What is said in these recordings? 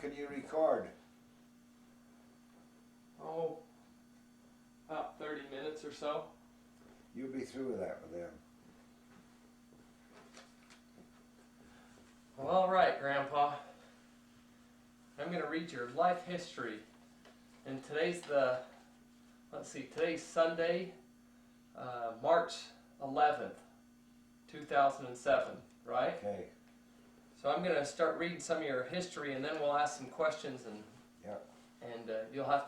can you record? Oh, about 30 minutes or so. You'll be through with that with them. Well, all right, Grandpa. I'm going to read your life history. And today's today's Sunday, March 11th, 2007, right? Okay. So I'm going to start reading some of your history, and then we'll ask some questions, and Yep.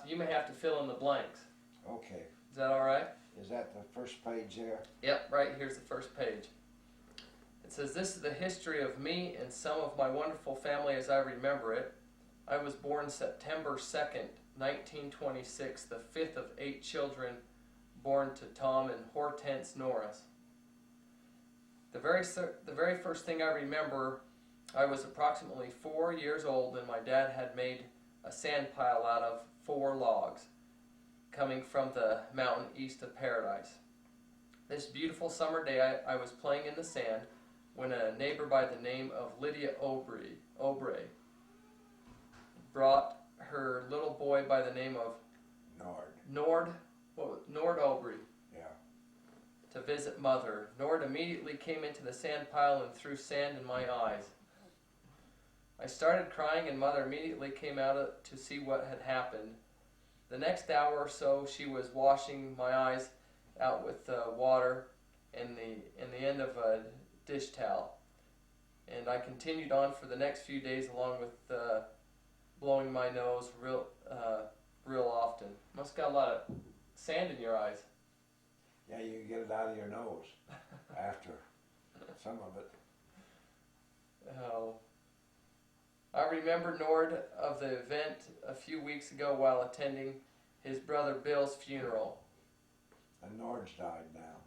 you may have to fill in the blanks. Okay. Is that all right? Is that the first page there? Yep, right here's the first page. It says, "This is the history of me and some of my wonderful family as I remember it. I was born September 2nd, 1926, the fifth of 8 children born to Tom and Hortense Norris. The very first thing I remember, I was approximately 4 years old, and my dad had made a sand pile out of 4 logs coming from the mountain east of Paradise. This beautiful summer day I was playing in the sand when a neighbor by the name of Lydia Obrey brought her little boy by the name of Nord Obrey Yeah. to visit Mother. Nord immediately came into the sand pile and threw sand in my eyes. I started crying, and Mother immediately came out to see what had happened. The next hour or so she was washing my eyes out with water and the end of a dish towel. And I continued on for the next few days along with blowing my nose real often. Must got a lot of sand in your eyes. Yeah, you can get it out of your nose after some of it. Oh. I remember Nord of the event a few weeks ago while attending his brother Bill's funeral. And Nord's died now.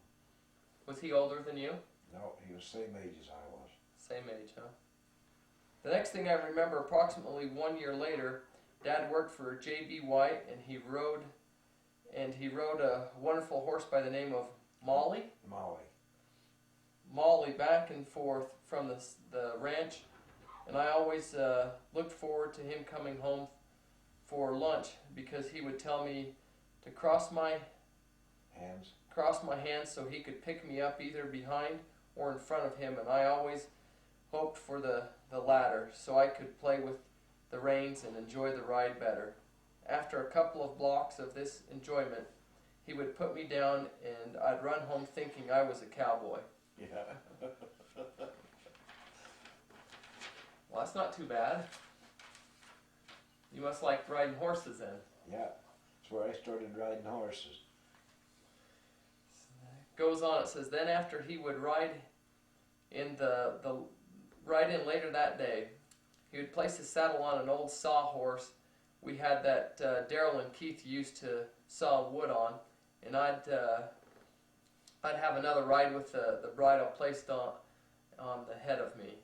Was he older than you? No, he was same age as I was. Same age, huh? The next thing I remember, approximately 1 year later, Dad worked for J.B. White, and he rode a wonderful horse by the name of Molly back and forth from the ranch. And I always looked forward to him coming home for lunch, because he would tell me to cross my hands so he could pick me up either behind or in front of him, and I always hoped for the latter so I could play with the reins and enjoy the ride better. After a couple of blocks of this enjoyment, he would put me down and I'd run home thinking I was a cowboy." Yeah. Well, that's not too bad. You must like riding horses then. Yeah. That's where I started riding horses. Goes on, it says, "Then after he would ride in later that day, he would place his saddle on an old sawhorse we had that Daryl and Keith used to saw wood on, and I'd have another ride with the bridle placed on the head of me.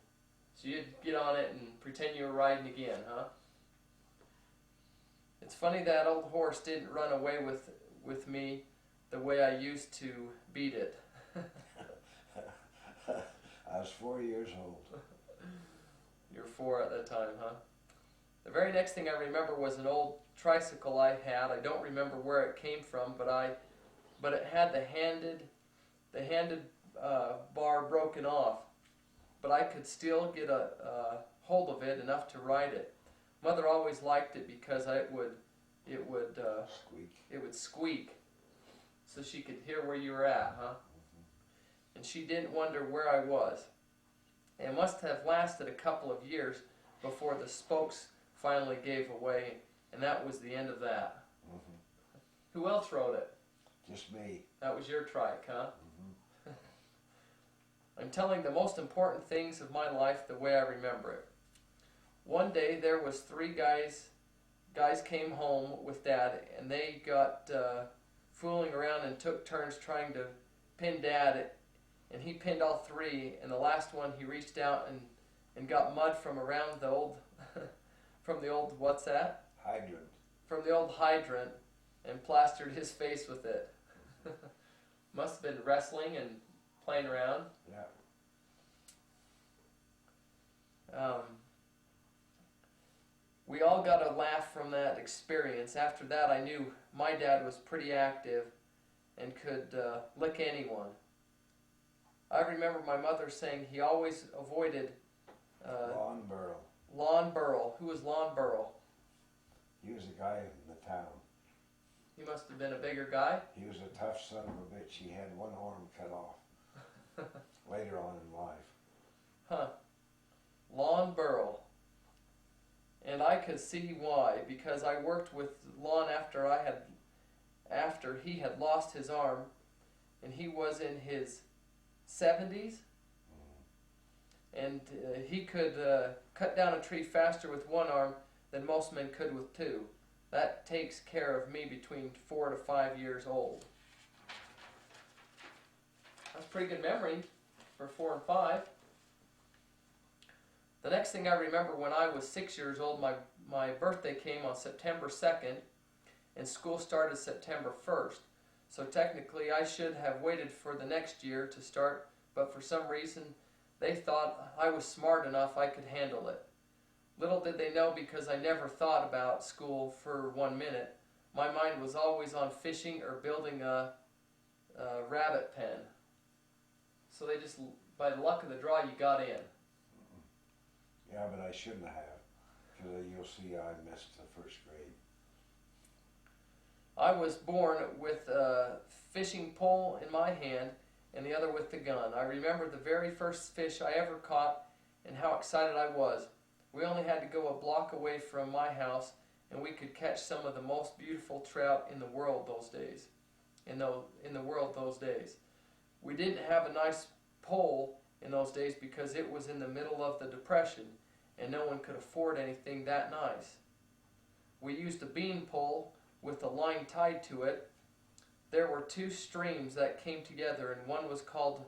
So you'd get on it and pretend you were riding again, huh? It's funny that old horse didn't run away with me the way I used to beat it." I was 4 years old. You were 4 at that time, huh? The very next thing I remember was an old tricycle I had. I don't remember where it came from, but it had the handed bar broken off. But I could still get a hold of it enough to ride it. Mother always liked it because it would squeak, so she could hear where you were at, huh? Mm-hmm. And she didn't wonder where I was. It must have lasted a couple of years before the spokes finally gave away, and that was the end of that. Mm-hmm. Who else rode it? Just me. That was your trike, huh? Mm-hmm. I'm telling the most important things of my life the way I remember it. One day there was 3 guys came home with Dad, and they got fooling around and took turns trying to pin Dad, and he pinned all 3, and the last one he reached out and got mud from around the old from the old, what's that? Hydrant. From the old hydrant, and plastered his face with it. Must have been wrestling and playing around. Yeah. we all got a laugh from that experience. After that, I knew my dad was pretty active and could lick anyone. I remember my mother saying he always avoided Lon Burl. Lon Burl. Who was Lon Burl? He was a guy in the town. He must have been a bigger guy. He was a tough son of a bitch. He had one arm cut off later on in life. Huh. Lon Burl. And I could see why, because I worked with Lon after he had lost his arm, and he was in his 70s, and he could cut down a tree faster with one arm than most men could with two. That takes care of me between 4 to 5 years old. That's a pretty good memory for 4 and 5. The next thing I remember, when I was 6 years old, my birthday came on September 2nd, and school started September 1st. So technically I should have waited for the next year to start, but for some reason they thought I was smart enough I could handle it. Little did they know, because I never thought about school for 1 minute. My mind was always on fishing or building a rabbit pen. So they just, by the luck of the draw, you got in. Yeah, but I shouldn't have, because you'll see I missed the first grade. I was born with a fishing pole in my hand and the other with the gun. I remember the very first fish I ever caught and how excited I was. We only had to go a block away from my house, and we could catch some of the most beautiful trout in the world those days. In the world those days. We didn't have a nice pole in those days because it was in the middle of the Depression, and no one could afford anything that nice. We used a bean pole with a line tied to it. There were 2 streams that came together, and one was called,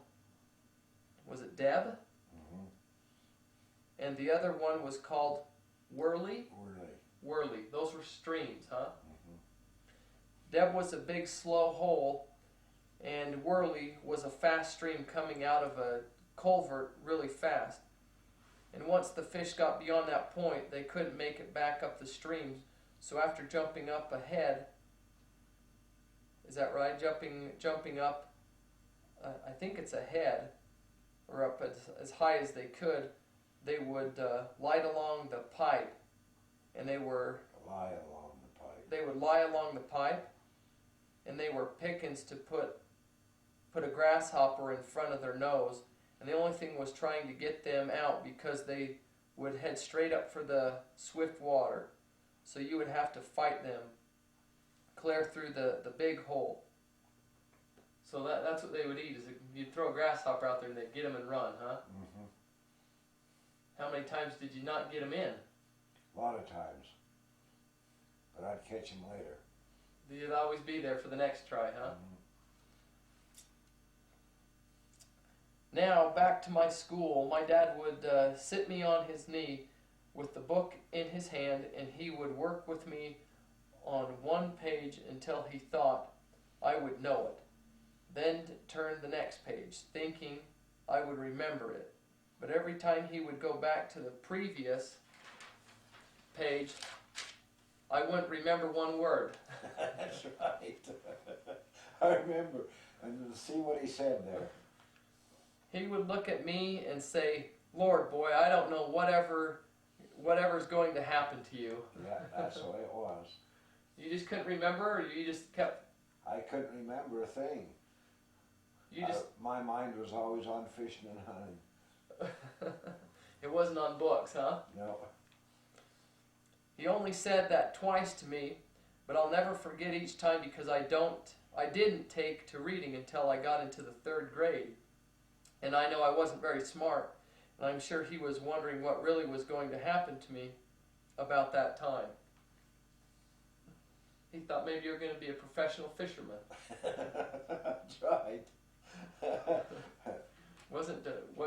was it Deb? Mm-hmm. And the other one was called Whirly? Whirly. Those were streams, huh? Mm-hmm. Deb was a big, slow hole, and Whirly was a fast stream coming out of a culvert really fast. And once the fish got beyond that point, they couldn't make it back up the stream. So after jumping up ahead, is that right? Jumping up, I think it's ahead, or up as high as they could, they would light along the pipe, and they were Lie along the pipe. They would lie along the pipe, and they were pickings to put a grasshopper in front of their nose, and the only thing was trying to get them out, because they would head straight up for the swift water. So you would have to fight them clear through the big hole. So that's what they would eat, is you'd throw a grasshopper out there and they'd get them and run, huh? Mm-hmm. How many times did you not get them in? A lot of times. But I'd catch them later. You'd always be there for the next try, huh? Mm-hmm. Now, back to my school. My dad would sit me on his knee with the book in his hand, and he would work with me on one page until he thought I would know it. Then turn the next page, thinking I would remember it. But every time he would go back to the previous page, I wouldn't remember one word. That's right. I remember. And see what he said there. He would look at me and say, "Lord, boy, I don't know whatever's going to happen to you." Yeah, that's the way it was. You just couldn't remember, or you just kept... I couldn't remember a thing. My mind was always on fishing and hunting. It wasn't on books, huh? No. He only said that twice to me, but I'll never forget each time, because I didn't take to reading until I got into the 3rd grade. And I know I wasn't very smart, and I'm sure he was wondering what really was going to happen to me about that time. He thought maybe you were going to be a professional fisherman. That's right.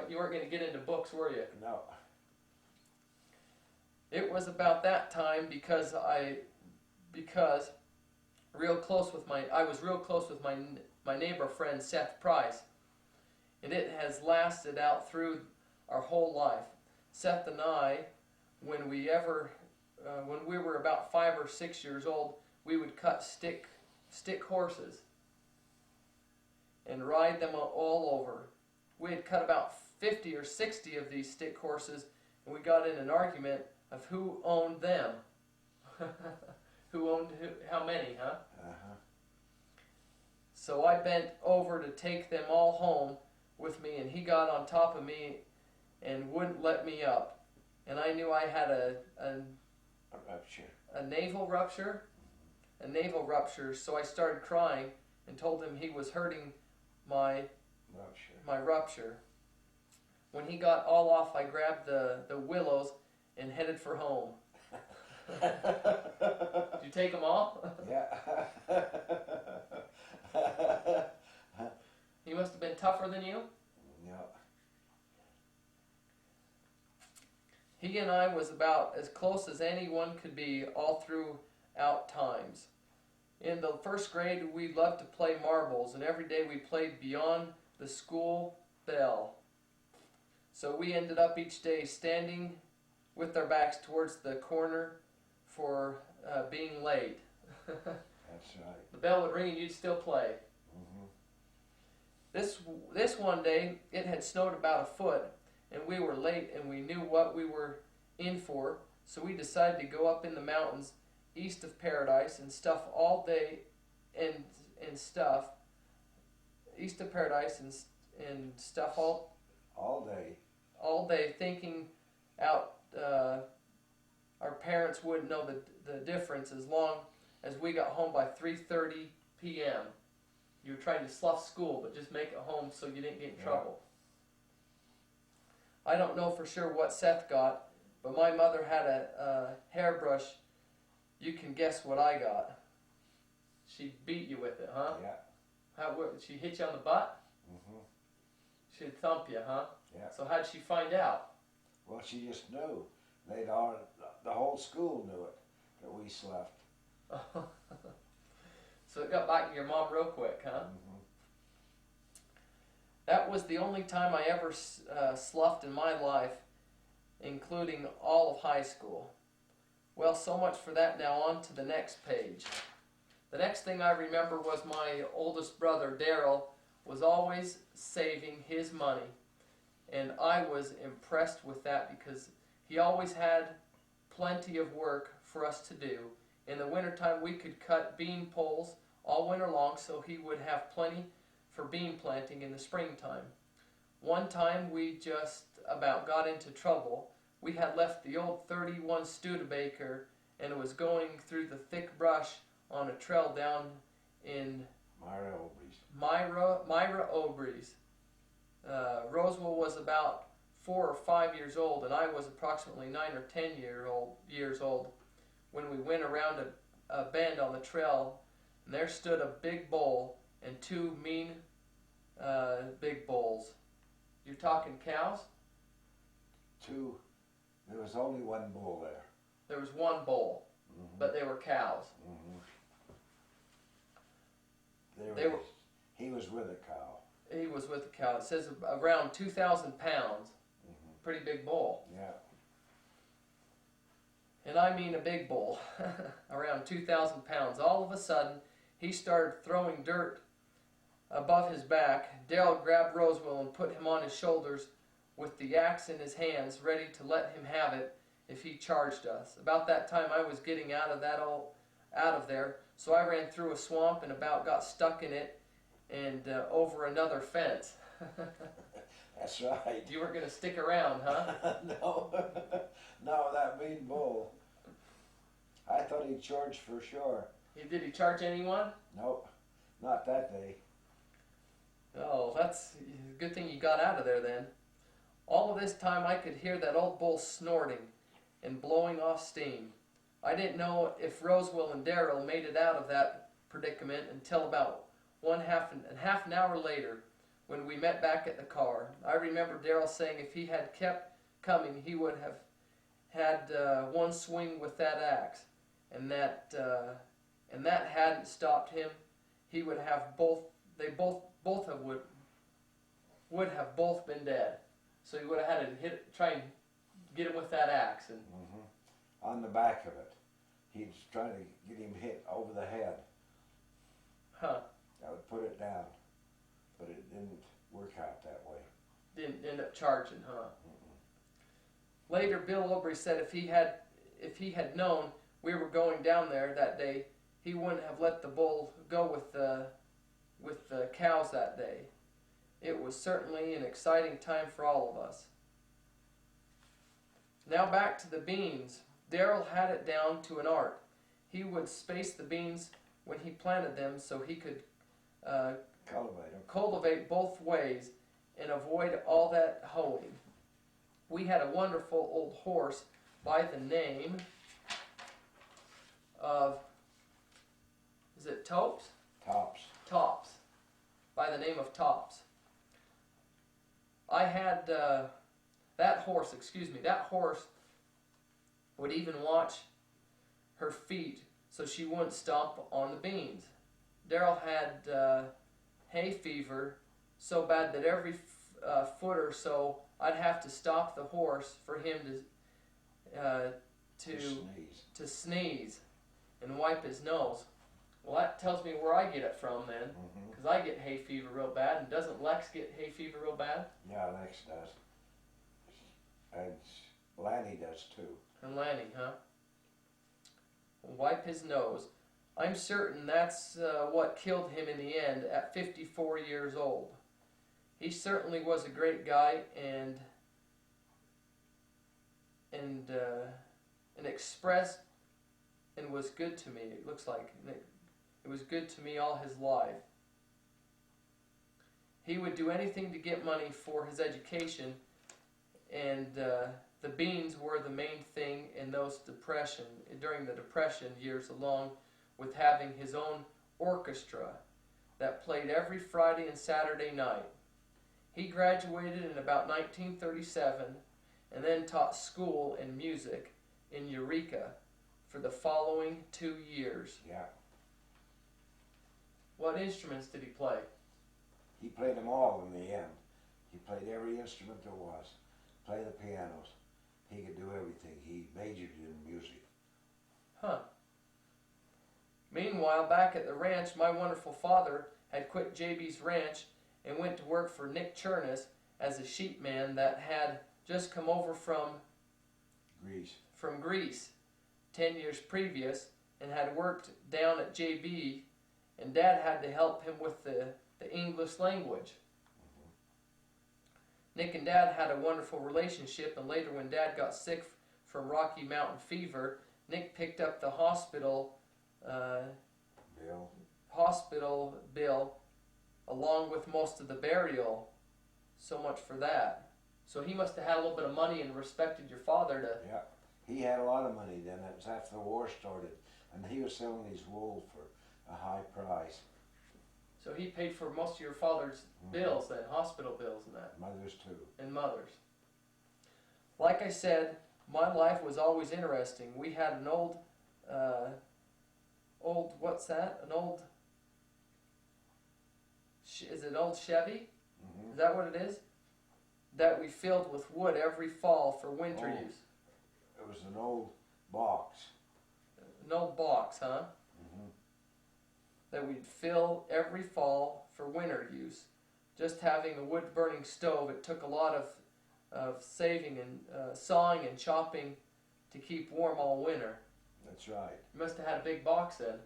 You weren't going to get into books, were you? No. It was about that time, because I was real close with my neighbor friend Seth Price, and it has lasted out through our whole life. Seth and I, when we ever when we were about 5 or 6 years old, we would cut stick horses and ride them all over. We had cut about 50 or 60 of these stick horses, and we got in an argument of who owned them. Who owned who, how many, huh? Uh-huh. So I bent over to take them all home with me, and he got on top of me and wouldn't let me up. And I knew I had a rupture. A naval rupture, so I started crying and told him he was hurting my rupture. When he got all off, I grabbed the willows and headed for home. Did you take them all? Yeah. He must have been tougher than you? Yeah. He and I was about as close as anyone could be all throughout times. In the first grade, we loved to play marbles, and every day we played beyond the school bell. So we ended up each day standing with our backs towards the corner for being late. That's right. The bell would ring and you'd still play. Mm-hmm. This one day, it had snowed about a foot, and we were late, and we knew what we were in for, so we decided to go up in the mountains east of Paradise and stuff all day and stuff east of Paradise and stuff all day thinking out our parents wouldn't know the difference as long as we got home by 3:30 p.m. You were trying to slough school, but just make it home so you didn't get in trouble. I don't know for sure what Seth got, but my mother had a hairbrush. You can guess what I got. She beat you with it, huh? Yeah. She hit you on the butt? Mm-hmm. She'd thump you, huh? Yeah. So how'd she find out? Well, she just knew. The whole school knew it, that we slept. So it got back to your mom real quick, huh? Mm-hmm. That was the only time I ever sloughed in my life, including all of high school. Well, so much for that. Now on to the next page. The next thing I remember was my oldest brother, Daryl, was always saving his money. And I was impressed with that because he always had plenty of work for us to do. In the wintertime, we could cut bean poles all winter long, so he would have plenty for bean planting in the springtime. One time, we just about got into trouble. We had left the old 31 Studebaker, and it was going through the thick brush on a trail down in Myra Obrey's. Roswell was about 4 or 5 years old, and I was approximately 9 or 10 years old when we went around a bend on the trail, and there stood a big bull and two mean big bulls. You're talking cows? Two. There was only one bull there. There was one bull, Mm-hmm. but they were cows. Mm-hmm. He was with a cow. He was with the cow. It says around 2,000 pounds. Mm-hmm. Pretty big bull. Yeah. And I mean a big bull. Around 2,000 pounds. All of a sudden, he started throwing dirt above his back. Daryl grabbed Roswell and put him on his shoulders with the axe in his hands, ready to let him have it if he charged us. About that time, I was getting out of there, so I ran through a swamp and about got stuck in it and over another fence. That's right. You weren't going to stick around, huh? No. No, that mean bull. I thought he'd charge for sure. Did he charge anyone? Nope. Not that day. Oh, that's a good thing you got out of there then. All of this time I could hear that old bull snorting and blowing off steam. I didn't know if Roswell and Daryl made it out of that predicament until about half an hour later when we met back at the car. I remember Daryl saying if he had kept coming, he would have had one swing with that axe, and that hadn't stopped him. He would have both. They both would have both been dead. So he would have had to try and get him with that axe. And on the back of it. He's trying to get him hit over the head. Huh. I would put it down, but it didn't work out that way. Didn't end up charging, huh? Mm-mm. Later, Bill Obry said if he had known we were going down there that day, he wouldn't have let the bull go with the cows that day. It was certainly an exciting time for all of us. Now back to the beans. Darrell had it down to an art. He would space the beans when he planted them so he could cultivate both ways and avoid all that hoeing. We had a wonderful old horse by the name of, is it Tops? Tops. Tops. By the name of Tops. I had that horse would even watch her feet so she wouldn't stomp on the beans. Darrell had hay fever so bad that every foot or so I'd have to stop the horse for him to sneeze and wipe his nose. Well, that tells me where I get it from then, because I get hay fever real bad. And doesn't Lex get hay fever real bad? Yeah, Lex does. And Lanny does too. And Lanny, huh? Wipe his nose. I'm certain that's what killed him in the end at 54 years old. He certainly was a great guy and expressed and was good to me. It looks like it was good to me all his life. He would do anything to get money for his education, and the beans were the main thing in those during the Depression years, along with having his own orchestra that played every Friday and Saturday night. He graduated in about 1937 and then taught school and music in Eureka for the following 2 years. Yeah. What instruments did he play? He played them all in the end. He played every instrument there was. Played the pianos. He could do everything. He majored in music. Huh. Meanwhile, back at the ranch, my wonderful father had quit JB's ranch and went to work for Nick Chernus as a sheep man that had just come over from Greece 10 years previous and had worked down at JB, and Dad had to help him with the English language. Nick and Dad had a wonderful relationship, and later when Dad got sick from Rocky Mountain fever, Nick picked up the hospital bill along with most of the burial. So much for that. So he must have had a little bit of money and respected your father to... Yeah, he had a lot of money then. That was after the war started. And he was selling his wool for a high price. So he paid for most of your father's bills then, hospital bills and that. Mother's too. And mother's. Like I said, my life was always interesting. We had an old, what's that? Is it an old Chevy? Is that what it is? That we filled with wood every fall for winter use. It was an old box. An old box, huh? That we'd fill every fall for winter use. Just having a wood-burning stove, it took a lot of saving and sawing and chopping to keep warm all winter. That's right. You must have had a big box then.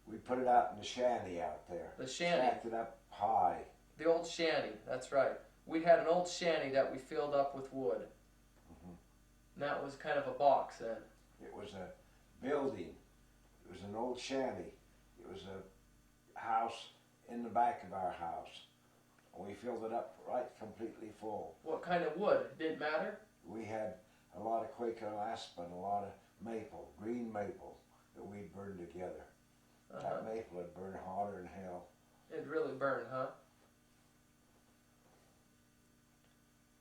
We put it out in the shanty out there. The shanty. Stacked it up high. The old shanty, that's right. We had an old shanty that we filled up with wood. And that was kind of a box then. It was a building. It was an old shanty. It was a house in the back of our house. And we filled it up right completely full. What kind of wood? Didn't matter? We had a lot of Quaker aspen, a lot of maple, green maple that we'd burned together. That maple would burn hotter than hell. It really burned, huh?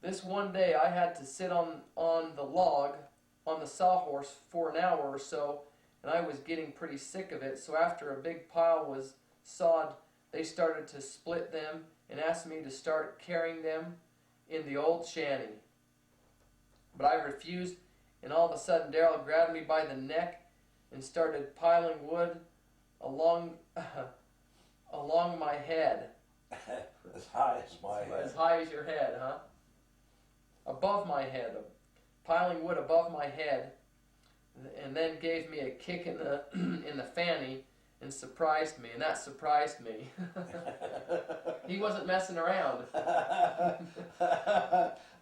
This one day I had to sit on the log on the sawhorse for an hour or so, and I was getting pretty sick of it, so after a big pile was sawed, they started to split them and asked me to start carrying them in the old shanty. but I refused, and all of a sudden Daryl grabbed me by the neck and started piling wood along along my head. As high as my head. As high as your head, huh? Above my head, piling wood above my head, and then gave me a kick in the in the fanny and surprised me, and that surprised me. He wasn't messing around.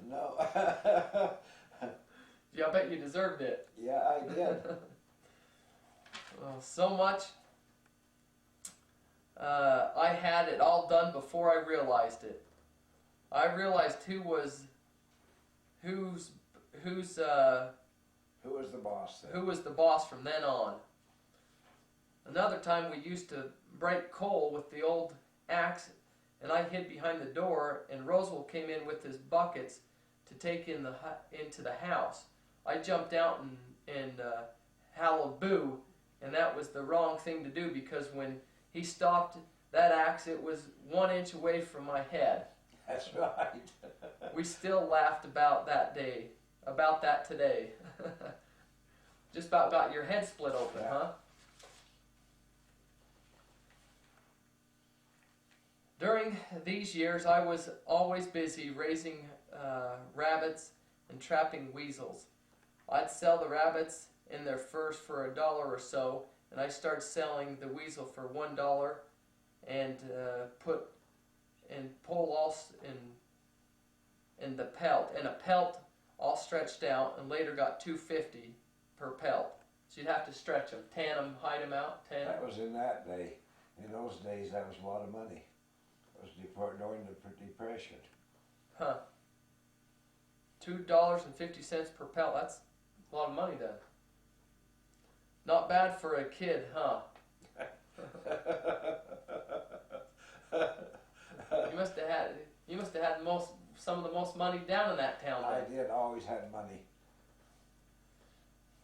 No. Yeah, I bet you deserved it. Yeah, I did. Well, so much. I had it all done before I realized it. I realized who was the boss then? who was the boss from then on. Another time we used to break coal with the old axe, and I hid behind the door, and Roswell came in with his buckets to take into the house. I jumped out and howled boo, and that was the wrong thing to do, because when he stopped that axe, it was 1 inch away from my head. That's right. We still laughed about that today. Just about got your head split open, Yeah. huh? During these years, I was always busy raising rabbits and trapping weasels. I'd sell the rabbits in their furs for $1 or so, and I started selling the weasel for $1 and pull all in the pelt, and a pelt all stretched out, and later got $2.50 per pelt. So you'd have to stretch them, tan them, hide them out, tan 'em. That was in that day. In those days, that was a lot of money. It was during the Depression. Huh. $2.50 per pelt. That's a lot of money then. Not bad for a kid, huh? You must have had some of the most money down in that town then. I did, always had money.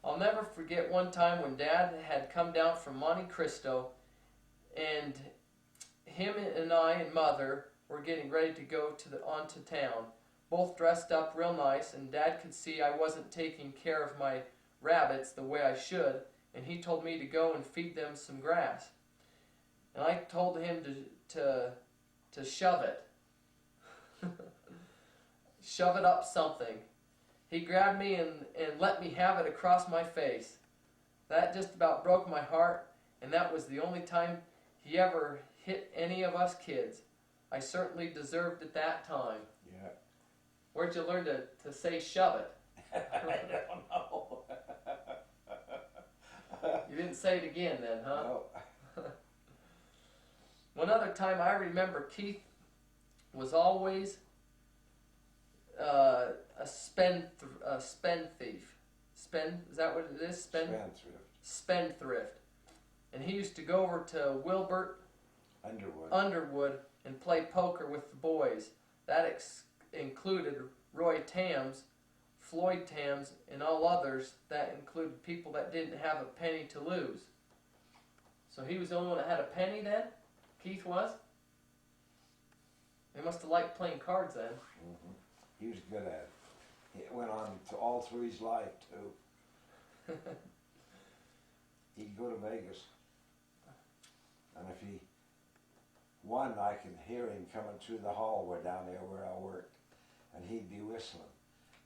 I'll never forget one time when Dad had come down from Monte Cristo, and him and I and Mother were getting ready to go onto town, both dressed up real nice, and Dad could see I wasn't taking care of my rabbits the way I should, and he told me to go and feed them some grass. And I told him to shove it. Shove it up something. He grabbed me and let me have it across my face. That just about broke my heart, and that was the only time he ever hit any of us kids. I certainly deserved it that time. Yeah. Where'd you learn to say shove it? I don't know. You didn't say it again then, huh? No. One other time I remember Keith was always a spendthrift. Is that what it is? Spendthrift. And he used to go over to Wilbert Underwood and play poker with the boys. That included Roy Tams, Floyd Tams, and all others. That included people that didn't have a penny to lose. So he was the only one that had a penny then? Keith was? They must have liked playing cards then. Mm-hmm. He was good at it. It went on to all through his life too. He'd go to Vegas, and if he won, I could hear him coming through the hallway down there where I worked, and he'd be whistling.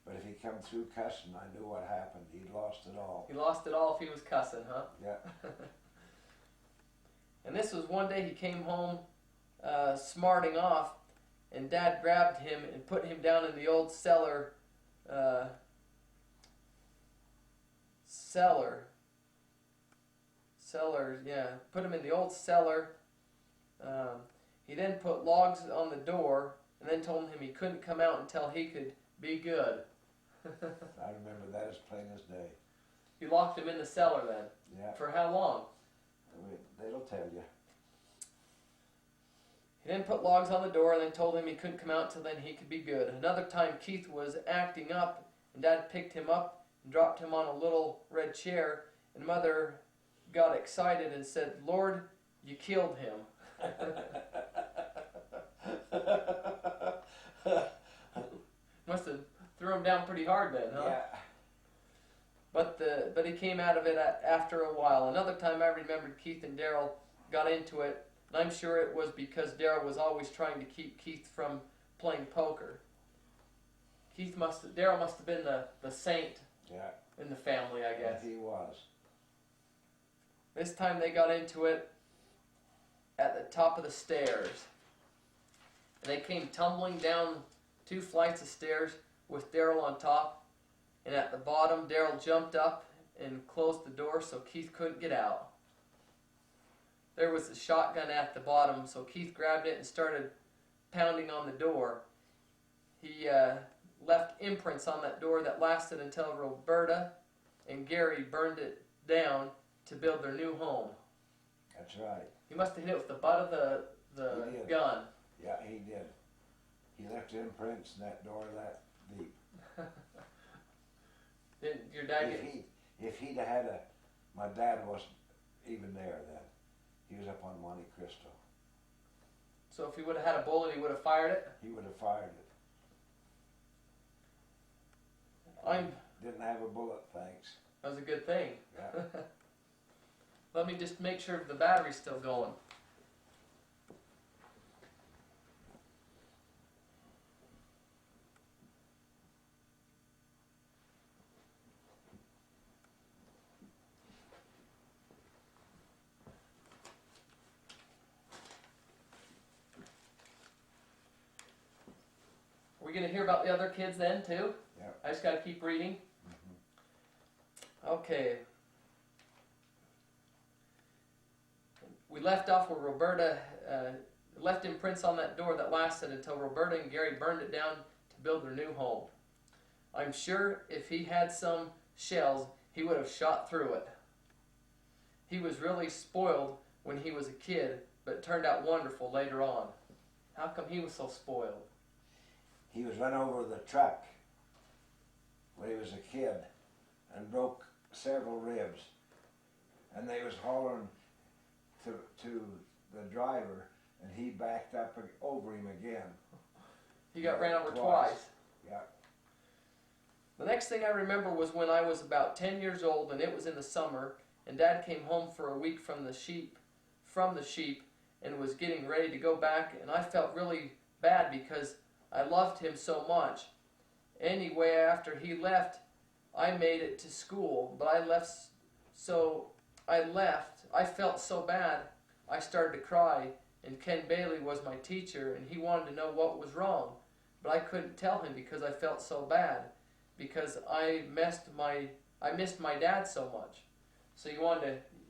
But if he come through cussing, I knew what happened. He'd lost it all. He lost it all if he was cussing, huh? Yeah. And this was one day he came home smarting off, and Dad grabbed him and put him down in the old cellar. Put him in the old cellar. He then put logs on the door, and then told him he couldn't come out until he could be good. I remember that as plain as day. You locked him in the cellar then? Yeah. For how long? I mean, they'll tell you. He then put logs on the door and then told him he couldn't come out until then he could be good. Another time Keith was acting up, and Dad picked him up and dropped him on a little red chair, and Mother got excited and said, "Lord, you killed him." Must have threw him down pretty hard then, huh? Yeah. But he came out of it after a while. Another time I remembered Keith and Daryl got into it, and I'm sure it was because Daryl was always trying to keep Keith from playing poker. Daryl must have been the saint in the family, I guess. He was. This time they got into it at the top of the stairs. And they came tumbling down 2 flights of stairs with Daryl on top. And at the bottom, Daryl jumped up and closed the door so Keith couldn't get out. There was a shotgun at the bottom, so Keith grabbed it and started pounding on the door. He left imprints on that door that lasted until Roberta and Gary burned it down to build their new home. That's right. He must have hit it with the butt of the gun. Yeah, he did. He left imprints in that door that deep. Didn't your dad If he'd have had my dad wasn't even there then. He was up on Monte Cristo. So if he would have had a bullet, he would have fired it? He would have fired it. Didn't have a bullet, thanks. That was a good thing. Yeah. Let me just make sure the battery's still going. Are we going to hear about the other kids then, too? Yeah. I just got to keep reading. Okay. We left off where Roberta left imprints on that door that lasted until Roberta and Gary burned it down to build their new home. I'm sure if he had some shells, he would have shot through it. He was really spoiled when he was a kid, but turned out wonderful later on. How come he was so spoiled? He was run over with a truck when he was a kid and broke several ribs. And they was hollering to the driver, and he backed up over him again. He got ran over twice. Yeah. The next thing I remember was when I was about 10 years old, and it was in the summer, and Dad came home for a week from the sheep, and was getting ready to go back, and I felt really bad because I loved him so much. Anyway, after he left, I made it to school, but I felt so bad, I started to cry, and Ken Bailey was my teacher, and he wanted to know what was wrong, but I couldn't tell him because I felt so bad, because I missed my dad so much. So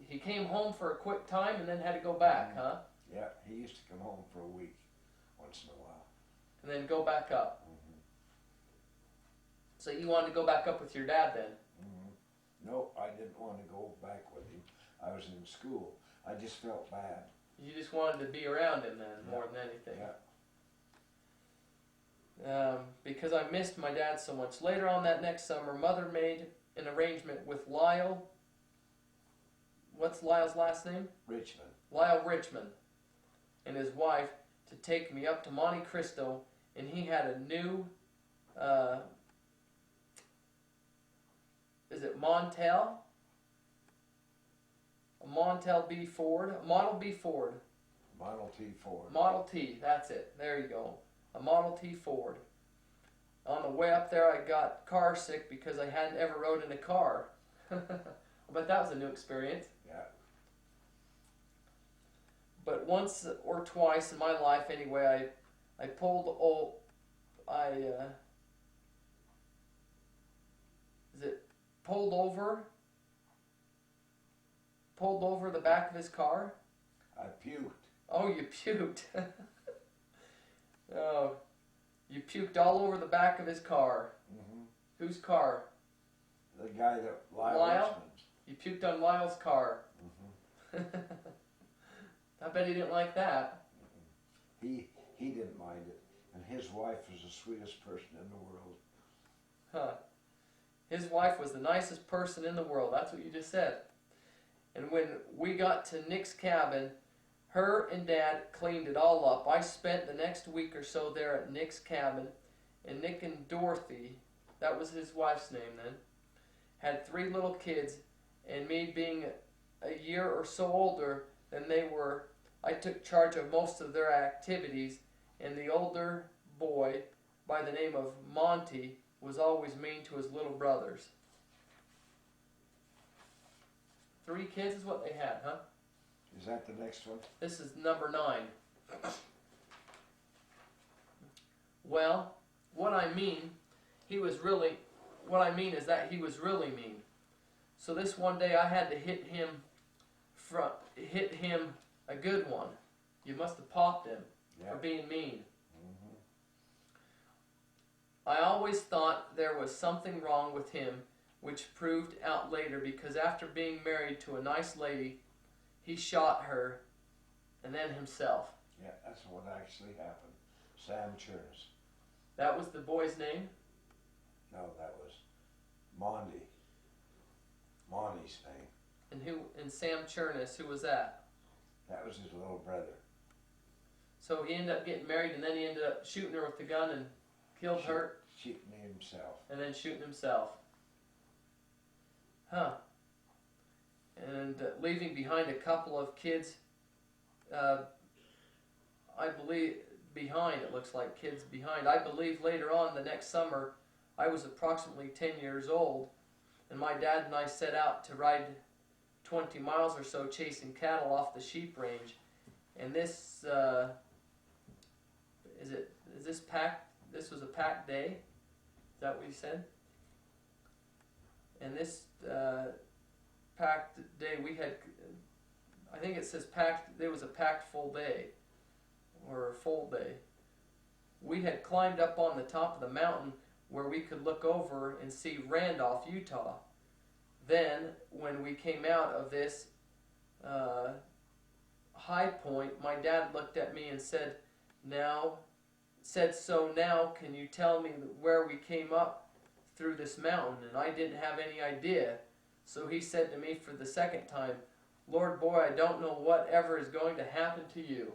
he came home for a quick time and then had to go back, huh? Yeah, he used to come home for a week once in a while. And then go back up. Mm-hmm. So you wanted to go back up with your dad then? Mm-hmm. No, I didn't want to go back with him. I was in school. I just felt bad. You just wanted to be around him then, more than anything. Yeah. Because I missed my dad so much. Later on that next summer, Mother made an arrangement with Lyle. What's Lyle's last name? Richmond. Lyle Richmond and his wife to take me up to Monte Cristo, and he had a new, is it Montel? A Montel B Ford, a Model B Ford. Model T Ford. Model T, that's it. There you go. A Model T Ford. On the way up there, I got car sick because I hadn't ever rode in a car. But that was a new experience. Yeah. But once or twice in my life, anyway, I pulled pulled over the back of his car. I puked. Oh, you puked. Oh, you puked all over the back of his car. Mm-hmm. Whose car? The guy that Lyle. Lyle? You puked on Lyle's car. Mm-hmm. I bet he didn't like that. He didn't mind it, and his wife was the sweetest person in the world. Huh. His wife was the nicest person in the world. That's what you just said. And when we got to Nick's cabin, her and Dad cleaned it all up. I spent the next week or so there at Nick's cabin, and Nick and Dorothy that was his wife's name then, had 3 little kids, and me being a year or so older than they were, I took charge of most of their activities, and the older boy, by the name of Monty, was always mean to his little brothers. 3 kids is what they had, huh? Is that the next one? This is number 9. Well, what I mean is that he was really mean. So this one day I had to hit him a good one. You must have popped him for being mean. Mm-hmm. I always thought there was something wrong with him, which proved out later because after being married to a nice lady, he shot her and then himself. Yeah, that's what actually happened. Sam Churnis. That was the boy's name? No, that was Monty's name. And Sam Churnis, who was that? That was his little brother. So he ended up getting married, and then he ended up shooting her with the gun and killed her. Shooting himself. And then shooting himself. Huh. And leaving behind a couple of kids, I believe, behind, it looks like kids behind. I believe later on, the next summer, I was approximately 10 years old, and my dad and I set out to ride 20 miles or so chasing cattle off the sheep range. And this, this was a packed day? Is that what you said? And this packed day, we had, I think it says packed, there was a packed full day, or a full day. We had climbed up on the top of the mountain where we could look over and see Randolph, Utah. Then, when we came out of this high point, my dad looked at me and said, so now can you tell me where we came up through this mountain? And I didn't have any idea. So he said to me for the second time, Lord boy, I don't know whatever is going to happen to you.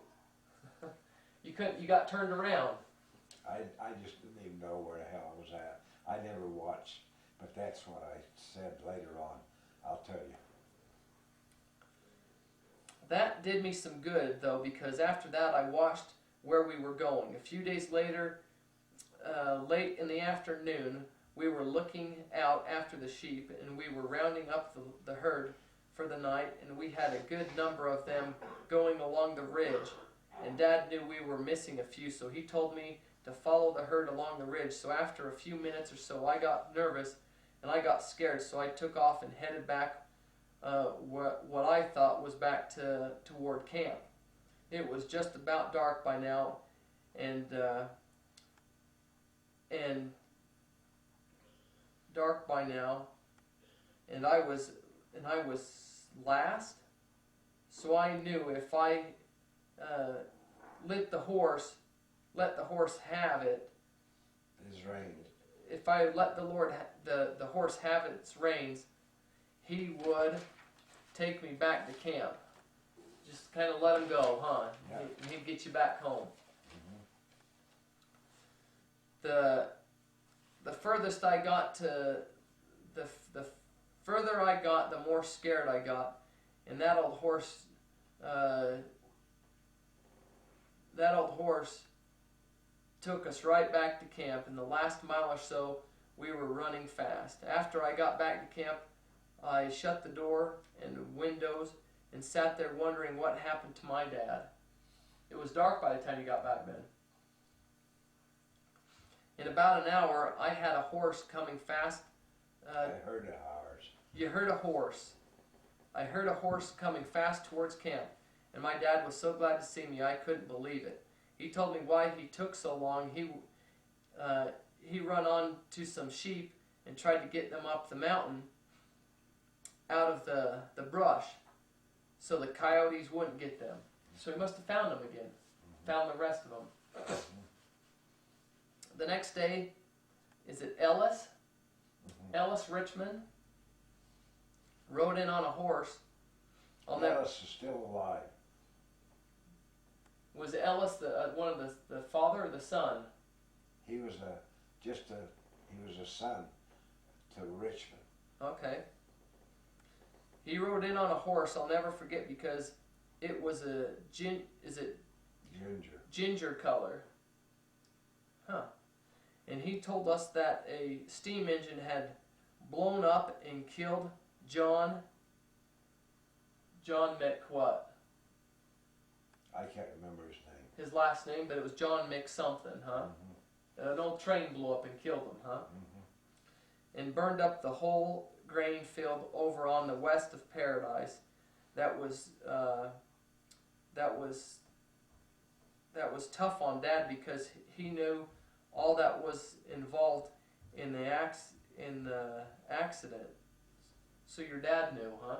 You got turned around. I just didn't even know where the hell I was at. I never watched, but that's what I said later on. I'll tell you. That did me some good, though, because after that I watched where we were going. A few days later, late in the afternoon, we were looking out after the sheep, and we were rounding up the herd for the night, and we had a good number of them going along the ridge. And Dad knew we were missing a few, so he told me to follow the herd along the ridge. So after a few minutes or so, I got nervous and I got scared, so I took off and headed back what I thought was back toward camp. It was just about dark by now, and dark by now, and I was last, so I knew if I let the horse have it. His reins. If I let the horse have its reins, he would take me back to camp. Just kind of let him go, huh? Yeah. He'd get you back home. Mm-hmm. The furthest I got to the further I got, the more scared I got, and that old horse took us right back to camp. In the last mile or so, we were running fast. After I got back to camp, I shut the door and windows and sat there wondering what happened to my dad. It was dark by the time you got back, Ben. In about an hour, I had a horse coming fast. I heard a horse. You heard a horse. I heard a horse coming fast towards camp, and my dad was so glad to see me I couldn't believe it. He told me why he took so long. He run on to some sheep and tried to get them up the mountain out of the brush so the coyotes wouldn't get them. So he must have found them again, found the rest of them. The next day, is it Ellis? Ellis Richmond rode in on a horse. Ellis is still alive. Was Ellis one of the father or the son? He was just a He was a son to Richmond. Okay. He rode in on a horse I'll never forget because it was a Ginger. ginger color. Huh. And he told us that a steam engine had blown up and killed John Mick what? I can't remember his name. His last name, but it was John Mick something, huh? Mm-hmm. An old train blew up and killed him, huh? Mm-hmm. And burned up the whole grain field over on the west of Paradise. That was tough on Dad because he knew all that was involved in the accident. So your dad knew, huh?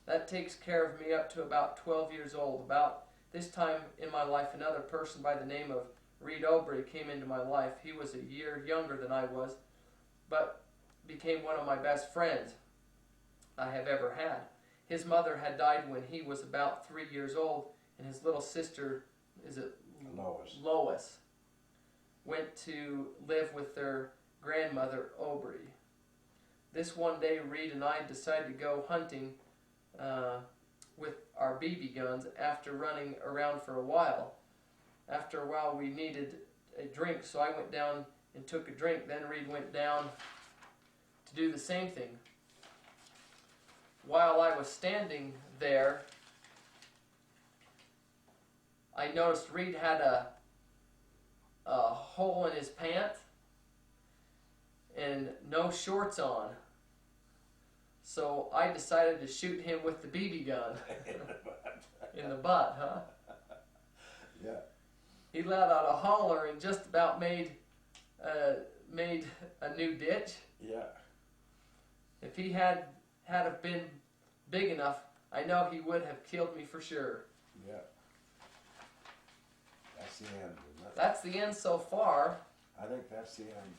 That takes care of me up to about 12 years old. About this time in my life, another person by the name of Reed Obrey came into my life. He was a year younger than I was, but became one of my best friends I have ever had. His mother had died when he was about 3 years old, and his little sister, Lois, went to live with their grandmother, Obrey. This one day, Reed and I decided to go hunting with our BB guns after running around for a while. After a while, we needed a drink, so I went down and took a drink. Then Reed went down to do the same thing. While I was standing there, I noticed Reed had a hole in his pants and no shorts on. So I decided to shoot him with the BB gun. In the butt, huh? Yeah. He let out a holler and just about made a new ditch. Yeah. If he had have been big enough, I know he would have killed me for sure. Yeah. That's the end, isn't it? That's the end so far. I think that's the end.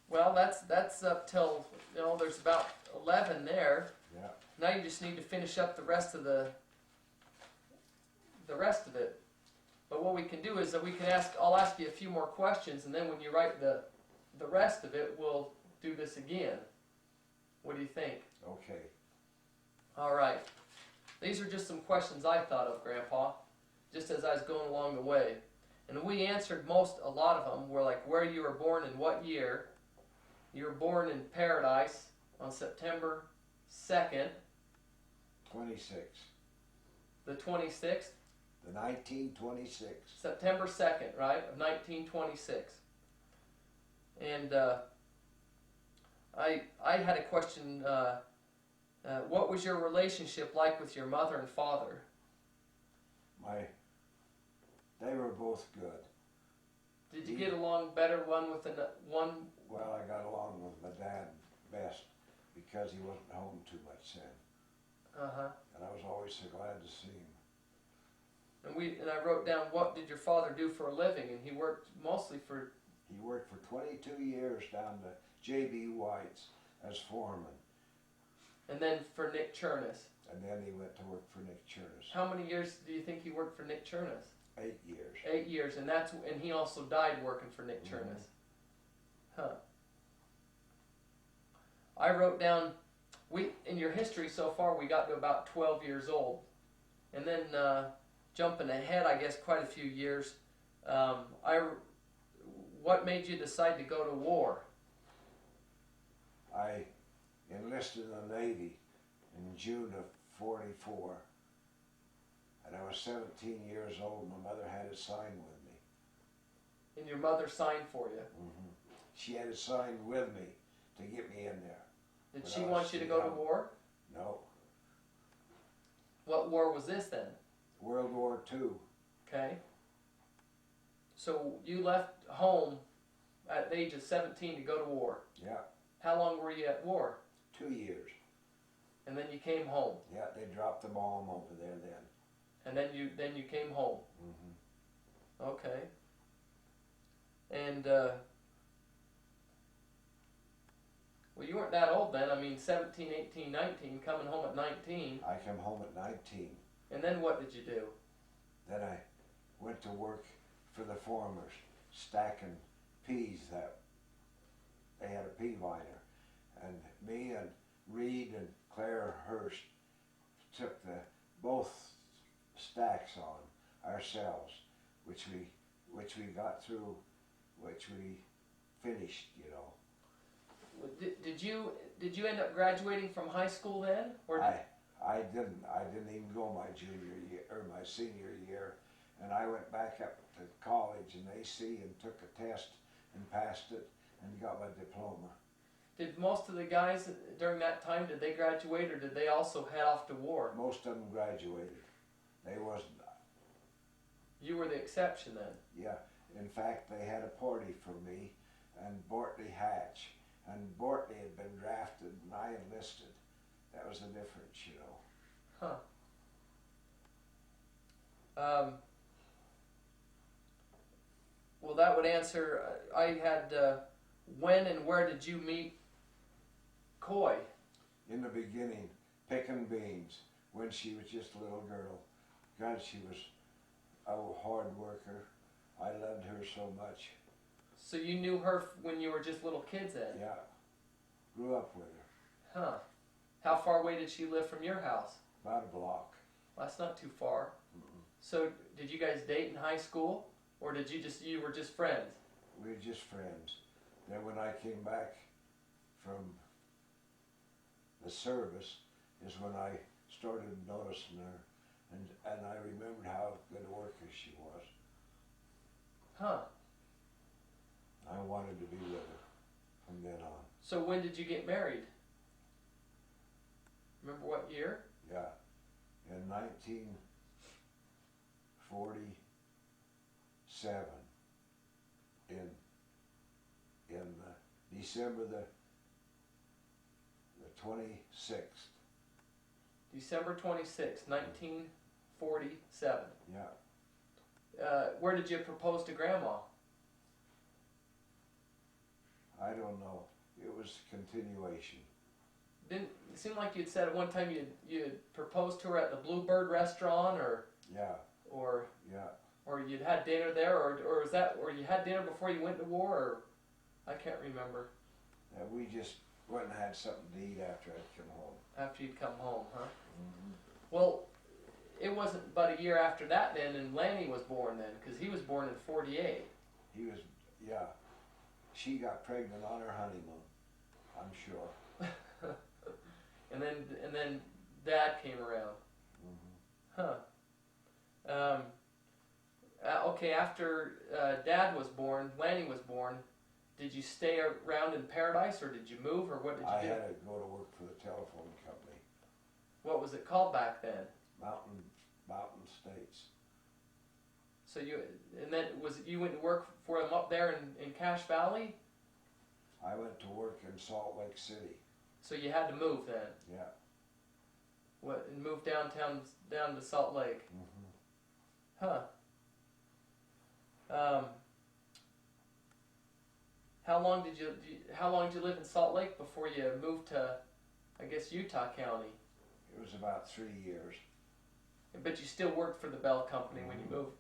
Well, that's up till, there's about 11 there. Yeah. Now you just need to finish up the rest of it. But what we can do is that I'll ask you a few more questions, and then when you write the rest of it, we'll do this again. What do you think? Okay. All right. These are just some questions I thought of, Grandpa, just as I was going along the way. And we answered a lot of them were like where you were born and what year. You were born in Paradise on September 2nd. 26. The 26th? The 1926. September 2nd, right, of 1926. And I had a question. What was your relationship like with your mother and father? They were both good. Did you get along better one with one? Well, I got along with my dad best because he wasn't home too much then. Uh-huh. And I was always so glad to see him. And I wrote down, what did your father do for a living? And he worked mostly for... He worked for 22 years down to J.B. White's as foreman. And then for Nick Chernus. And then he went to work for Nick Chernus. How many years do you think he worked for Nick Chernus? 8 years. 8 years, and he also died working for Nick Chernus. Huh. I wrote down, in your history so far, we got to about 12 years old. And then jumping ahead, I guess, quite a few years, what made you decide to go to war? I enlisted in the Navy in June of '44. And I was 17 years old. My mother had it signed with me. And your mother signed for you? Mm-hmm. She had it signed with me to get me in there. Did she want you to go to war? No. What war was this then? World War II. Okay. So you left home at the age of 17 to go to war? Yeah. How long were you at war? 2 years. And then you came home? Yeah, they dropped the bomb over there then. And then you came home? Mm-hmm. Okay. And, well, you weren't that old then. I mean, 17, 18, 19, coming home at 19. I came home at 19. And then what did you do? Then I went to work for the farmers, stacking peas that they had a pea viner, and me and Reed and Claire Hurst took both stacks on ourselves, which we got through, which we finished, you know. Did you end up graduating from high school then, or I didn't even go my junior year or my senior year, and I went back up to college in AC and took a test and passed it and got my diploma. did most of the guys during that time, did they graduate, or did they also head off to war? Most of them graduated. They wasn't. You were the exception then. Yeah. In fact, they had a party for me and Bortley Hatch, and Bortley had been drafted and I enlisted. That was the difference, you know. Huh. Well, that would answer. I had. When and where did you meet Coy? In the beginning, picking beans when she was just a little girl. God, she was a hard worker. I loved her so much. So you knew her when you were just little kids then? Yeah. Grew up with her. Huh. How far away did she live from your house? About a block. Well, that's not too far. Mm-mm. So did you guys date in high school, or did you were just friends? We were just friends. Then when I came back from the service is when I started noticing her, and I remembered how good a worker she was. Huh. I wanted to be with her from then on. So when did you get married? Remember what year? Yeah, in 1947, in December the 26th. December 26th, 1947. Yeah. Where did you propose to Grandma? I don't know. It was continuation. Didn't it seem like you'd said at one time you'd proposed to her at the Bluebird restaurant, or Yeah. or you'd had dinner there, or was that, or you had dinner before you went to war, or I can't remember. We just went and had something to eat after I'd come home. After you'd come home, huh? Mm-hmm. Well, it wasn't but a year after that then, and Lanny was born then, because he was born in '48. He was, yeah. She got pregnant on her honeymoon, I'm sure. and then Dad came around. Mm-hmm. Huh. Okay, after Dad was born, Lanny was born, did you stay around in Paradise, or did you move, or what did you I do? had to go to work for the telephone company, What was it called back then? Mountain States. So you went to work for them up there in Cache Valley? I went to work in Salt Lake City. So you had to move then? Yeah. What, and move downtown down to Salt Lake? Mm-hmm. Huh. How long did you live in Salt Lake before you moved to, I guess, Utah County? It was about 3 years. But you still worked for the Bell Company when you moved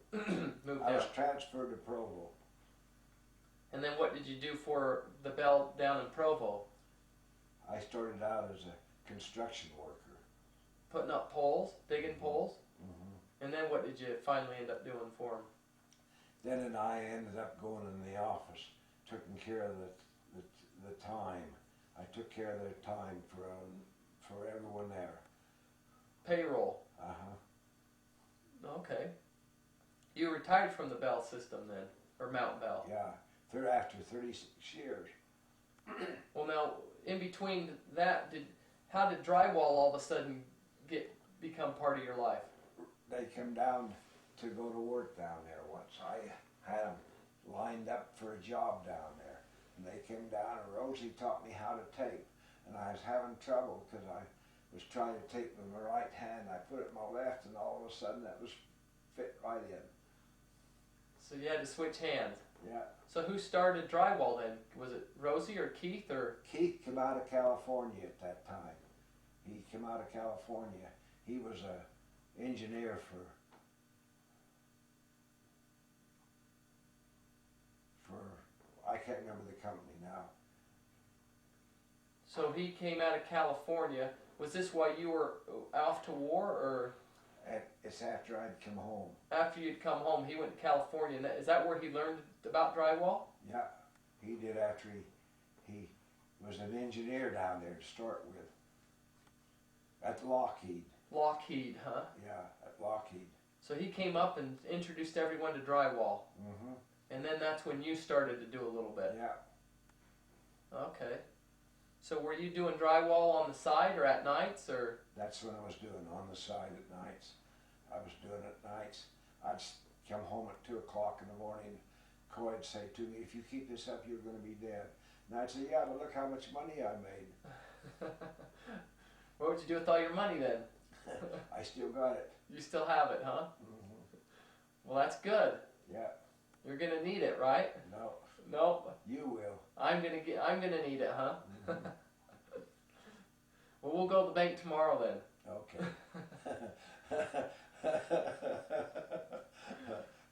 I down. was transferred to Provo. And then what did you do for the Bell down in Provo? I started out as a construction worker. Putting up poles, digging poles? Mm-hmm. And then what did you finally end up doing for them? Then and I ended up going in the office, taking care of the time. I took care of their time for everyone there. Payroll. Uh-huh. Okay. You retired from the Bell system then, or Mount Bell? Yeah, after 36 years. Well, now, in between that, how did drywall all of a sudden become part of your life? They come down to go to work down there once. I had them lined up for a job down there, and they came down, and Rosie taught me how to tape, and I was having trouble because I was trying to tape with my right hand. I put it in my left, and all of a sudden that was fit right in. So you had to switch hands. Yeah. So who started drywall then? Was it Rosie or Keith or? Keith came out of California at that time. He came out of California. He was a engineer for I can't remember the company now. So he came out of California. Was this while you were off to war, or It's after I'd come home. after you'd come home? He went to California. Is that where he learned about drywall? Yeah, he did after he was an engineer down there to start with. At Lockheed. Lockheed, huh? Yeah, at Lockheed. So he came up and introduced everyone to drywall. Mm-hmm. And then that's when you started to do a little bit. Yeah. Okay. So were you doing drywall on the side or at nights, or? That's what I was doing, on the side at nights. I was doing it at nights. I'd come home at 2 o'clock in the morning. Coy'd say to me, if you keep this up, you're going to be dead. And I'd say, yeah, but look how much money I made. What would you do with all your money then? I still got it. You still have it, huh? Mm-hmm. Well, that's good. Yeah. You're gonna need it, right? No. Nope. You will. I'm gonna need it, huh? Mm-hmm. Well, we'll go to the bank tomorrow then. Okay.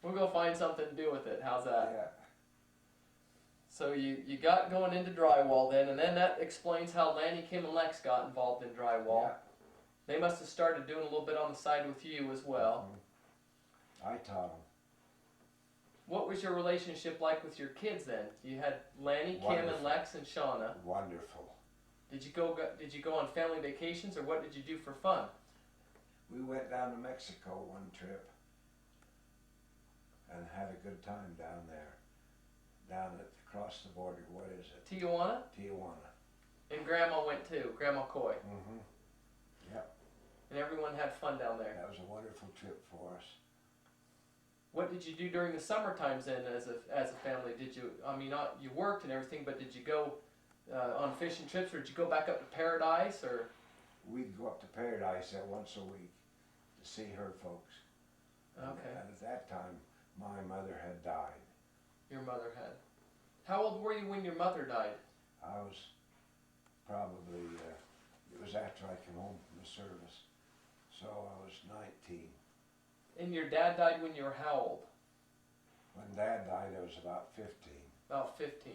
We'll go find something to do with it. How's that? Yeah. So you got going into drywall then, and then that explains how Lanny, Kim, and Lex got involved in drywall. Yeah. They must have started doing a little bit on the side with you as well. Mm-hmm. I taught them. What was your relationship like with your kids then? You had Lanny, Kim, Wonderful. and Lex, and Shauna. Wonderful. Did you go on family vacations, or what did you do for fun? We went down to Mexico one trip and had a good time down there. Down across the border. What is it? Tijuana? Tijuana. And Grandma went too, Grandma Coy. Mm-hmm. Yep. And everyone had fun down there. That was a wonderful trip for us. What did you do during the summer times then as a family? Did you, you worked and everything, but did you go on fishing trips, or did you go back up to Paradise, or? We'd go up to Paradise once a week to see her folks. Okay. And at that time, my mother had died. Your mother had. How old were you when your mother died? I was probably, it was after I came home from the service. So I was 19. And your dad died when you were how old? When Dad died, I was about 15. About 15.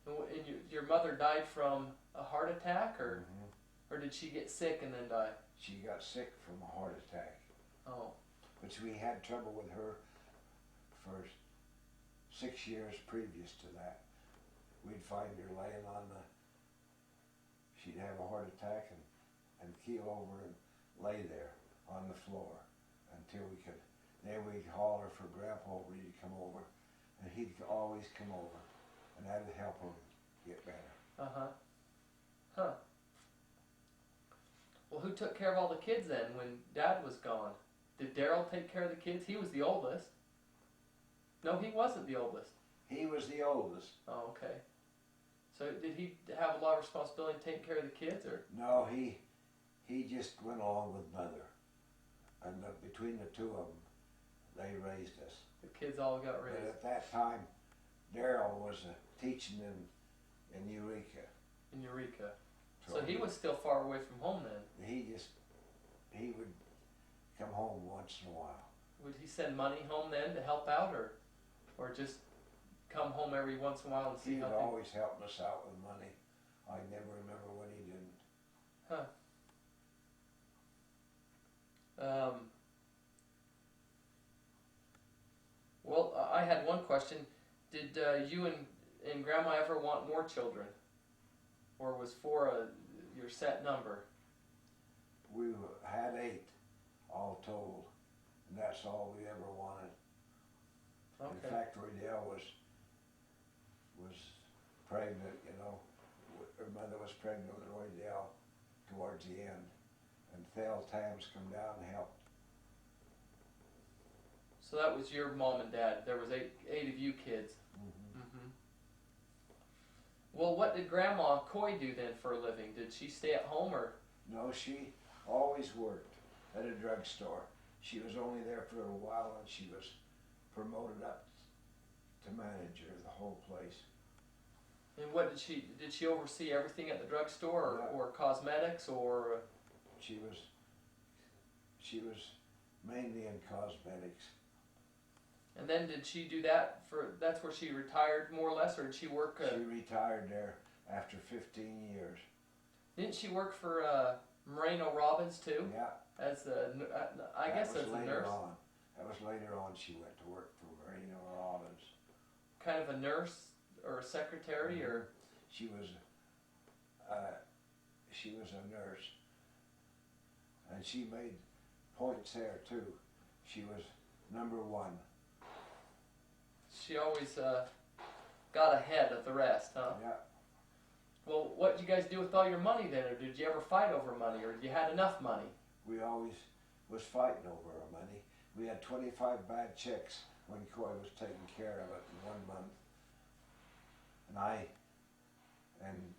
And your mother died from a heart attack, or Mm-hmm. or did she get sick and then die? She got sick from a heart attack. Oh. But we had trouble with her for 6 years previous to that. We'd find her laying on she'd have a heart attack and keel over and lay there on the floor until then we'd holler for Grandpa over, he'd come over, and he'd always come over, and that'd help her get better. Uh-huh. Huh. Well, who took care of all the kids then when Dad was gone? Did Daryl take care of the kids? He was the oldest. No, he wasn't the oldest. He was the oldest. Oh, okay. So did he have a lot of responsibility in taking care of the kids, or? No, he just went along with Mother, and between the two of them, they raised us. The kids all got But raised at that time, Daryl was teaching in Eureka. in Eureka. So he was still far away from home then. He would come home once in a while. Would he send money home then to help out, or just come home every once in a while and see He how would things? always help us out with money. I never remember when he didn't. Huh. Well, I had one question. Did you and Grandma ever want more children, or was 4 your set number? We had 8, all told, and that's all we ever wanted. Okay. In fact, Roydell was pregnant, her mother was pregnant with Roydell towards the end, and Thel Tams come down and helped. So that was your mom and dad. There was eight of you kids. Mm-hmm. Mm-hmm. Well, what did Grandma Coy do then for a living? Did she stay at home, or? No, she always worked at a drugstore. She was only there for a while, and she was promoted up to manager of the whole place. And what did she oversee everything at the drugstore, or cosmetics, or? She was mainly in cosmetics. And then did she do that that's where she retired more or less, or did she work? She retired there after 15 years. Didn't she work for Moreno Robbins too? Yeah. As I guess as a nurse. On. That was later on she went to work for Marino Robbins. Kind of a nurse or a secretary or? She was a nurse. And she made points there too. She was #1. She always got ahead of the rest, huh? Yeah. Well, what did you guys do with all your money then? Or did you ever fight over money? Or you had enough money? We always was fighting over our money. We had 25 bad checks when Coy was taking care of it in 1 month. And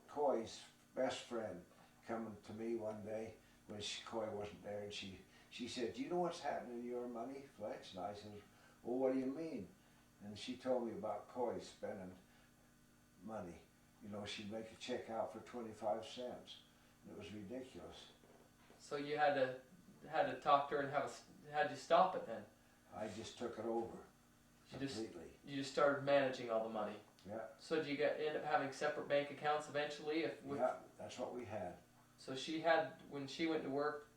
Coy's best friend coming to me one day when Coy wasn't there, and she said, "Do you know what's happening to your money, Fletch?" And I said, "Well, what do you mean?" And she told me about Coy spending money. You know, she'd make a check out for 25 cents. And it was ridiculous. So you had to talk to her and how'd you stop it then? I just took it over completely. You just started managing all the money. Yeah. So did you end up having separate bank accounts eventually? Yeah, that's what we had. So she had, when she went to work,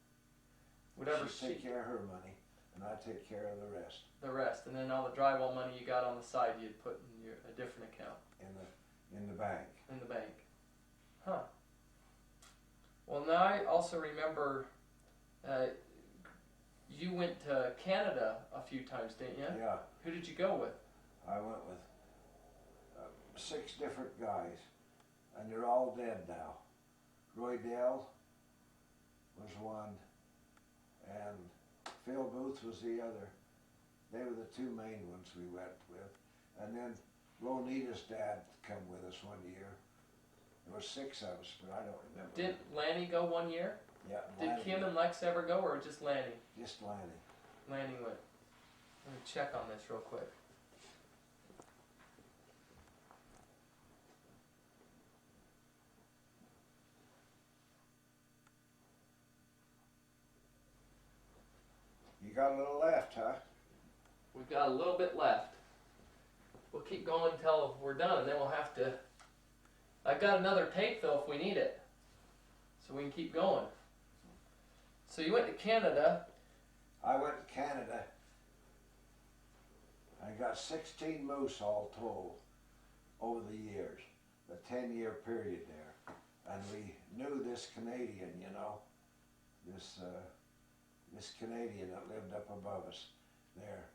whatever she'd take care of her money, and I'd take care of the rest. The rest, and then all the drywall money you got on the side, you'd put in a different account. In the bank. In the bank. Huh. Well, now I also remember you went to Canada a few times, didn't you? Yeah. Who did you go with? I went with 6 different guys, and they're all dead now. Roy Dell was one, and Phil Booth was the other. They were the 2 main ones we went with. And then Lonita's dad come with us one year. There was 6 of us, but I don't remember. Did Lanny go one year? Yeah. Did Lanny Kim and Lex ever go, or just Lanny? Just Lanny. Lanny went. Let me check on this real quick. You got a little left, huh? We've got a little bit left. We'll keep going until we're done, and then we'll have to... I've got another tape, though, if we need it. So we can keep going. So you went to Canada. I went to Canada. I got 16 moose all told over the years, the 10-year period there. And we knew this Canadian, you know, this Canadian that lived up above us there.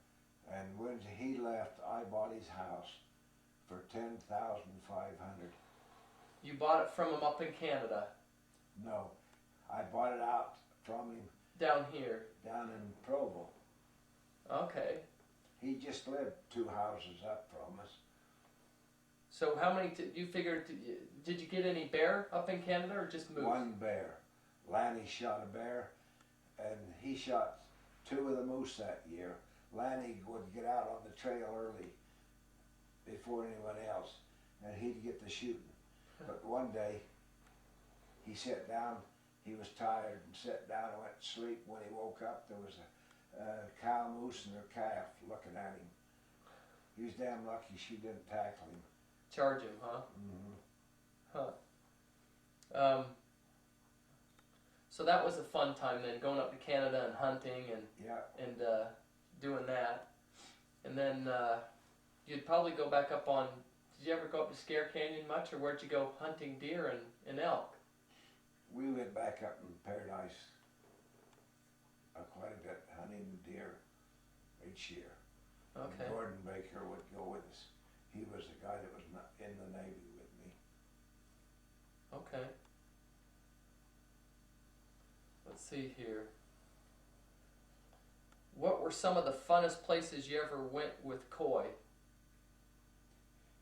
And when he left, I bought his house for $10,500. You bought it from him up in Canada? No, I bought it out from him. Down here? Down in Provo. Okay. He just lived 2 houses up from us. So how many, you figured, did you get any bear up in Canada or just moose? 1 bear. Lanny shot a bear, and he shot 2 of the moose that year. Lanny would get out on the trail early before anyone else, and he'd get the shooting. But one day, he sat down, he was tired and sat down and went to sleep. When he woke up, there was a cow moose and her calf looking at him. He was damn lucky she didn't tackle him. Charge him, huh? Mm-hmm. Huh. So that was a fun time then, going up to Canada and hunting and doing that. And then you'd probably go back up on, did you ever go up to Scare Canyon much, or where'd you go hunting deer and elk? We went back up in Paradise quite a bit, hunting deer each year. Okay. And Gordon Baker would go with us. He was the guy that was in the Navy with me. Okay. Let's see here. What were some of the funnest places you ever went with Coy?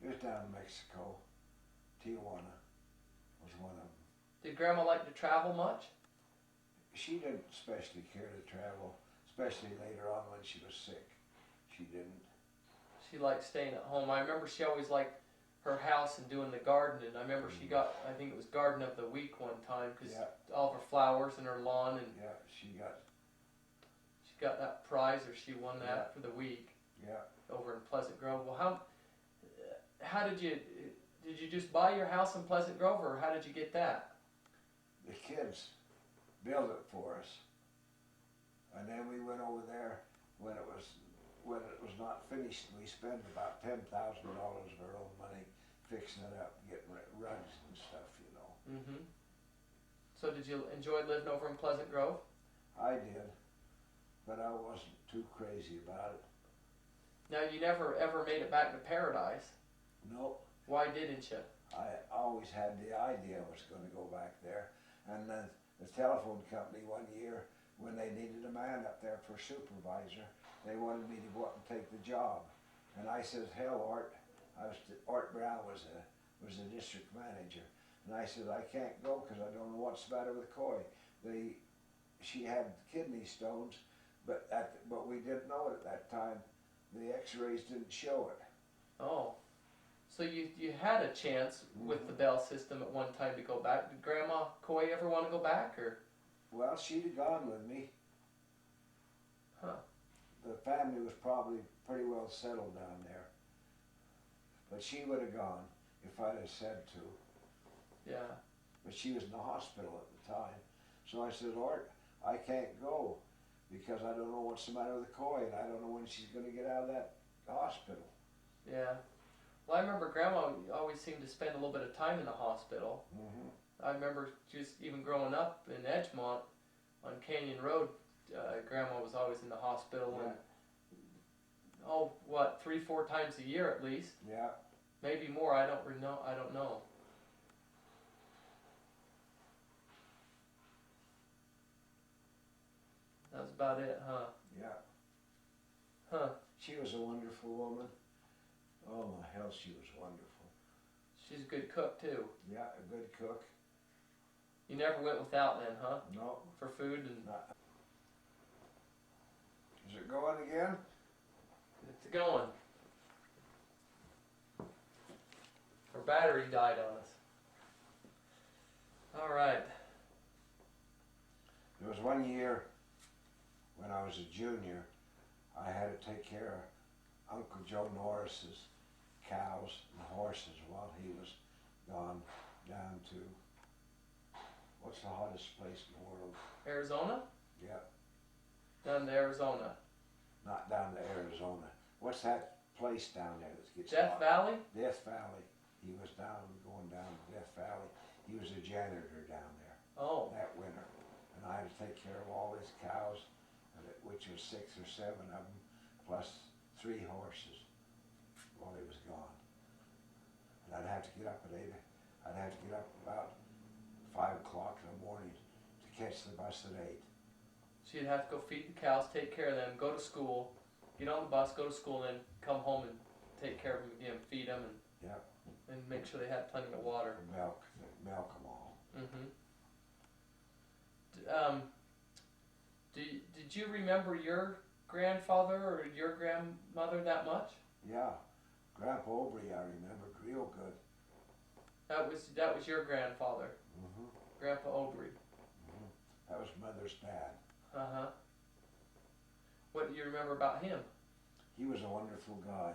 It was down in Mexico. Tijuana was one of them. Did Grandma like to travel much? She didn't especially care to travel, especially later on when she was sick. She didn't. She liked staying at home. I remember she always liked her house and doing the garden, and I remember she got, I think it was Garden of the Week one time, because all of her flowers and her lawn, and she got that prize, or she won that for the week. Yeah. over in Pleasant Grove. Well, how did you just buy your house in Pleasant Grove, or how did you get that? The kids built it for us, and then we went over there when it was not finished. We spent about $10,000 of our own money fixing it up, getting rugs and stuff, you know. Mm-hmm. So did you enjoy living over in Pleasant Grove? I did, but I wasn't too crazy about it. Now, you never ever made it back to Paradise. Nope. Why didn't you? I always had the idea I was going to go back there, and then the telephone company one year, when they needed a man up there for supervisor, they wanted me to go up and take the job, and I said, "Hell, Art." Art Brown was the district manager, and I said, "I can't go because I don't know what's the matter with Coy. She had kidney stones, but we didn't know it at that time. The X-rays didn't show it." Oh, so you had a chance with the Bell system at one time to go back. Did Grandma Coy ever want to go back, or? Well, she'd have gone with me. Huh. The family was probably pretty well settled down there, but she would have gone if I'd have said to. Yeah. But she was in the hospital at the time, so I said, "Art, I can't go because I don't know what's the matter with Coy, and I don't know when she's going to get out of that hospital." Yeah. Well, I remember Grandma always seemed to spend a little bit of time in the hospital. Mm-hmm. I remember just even growing up in Edgemont on Canyon Road, Grandma was always in the hospital, Yeah. and 3-4 times a year at least, Yeah. maybe more. I don't know. That was about it, huh? Yeah. Huh. She was a wonderful woman. Oh my hell, she was wonderful. She's a good cook too. Yeah, a good cook. You never went without then, huh? No. For food and. Is it going again? It's going. Our battery died on us. All right. There was one year when I was a junior, I had to take care of Uncle Joe Norris's cows and horses while he was gone down to, what's the hottest place in the world? Arizona? Yeah, Down to Arizona. not down to Arizona. What's that place down there that gets Death hot? Valley? Death Valley. He was going down to Death Valley. He was a janitor down there Oh. that winter. And I had to take care of all his cows, which was 6 or 7 of them, plus 3 horses while he was gone. And I'd have to get up at 8. I'd have to get up about 5 o'clock in the morning to catch the bus at 8. So you'd have to go feed the cows, take care of them, go to school, get on the bus, go to school, and then come home and take care of them again, feed them, and make sure they had plenty of water. Milk them all. Mm-hmm. Did you remember your grandfather or your grandmother that much? Yeah, Grandpa Aubrey I remembered real good. That was your grandfather, Mm-hmm. Grandpa Aubrey. Mm-hmm. That was Mother's dad. Uh-huh. What do you remember about him? He was a wonderful guy.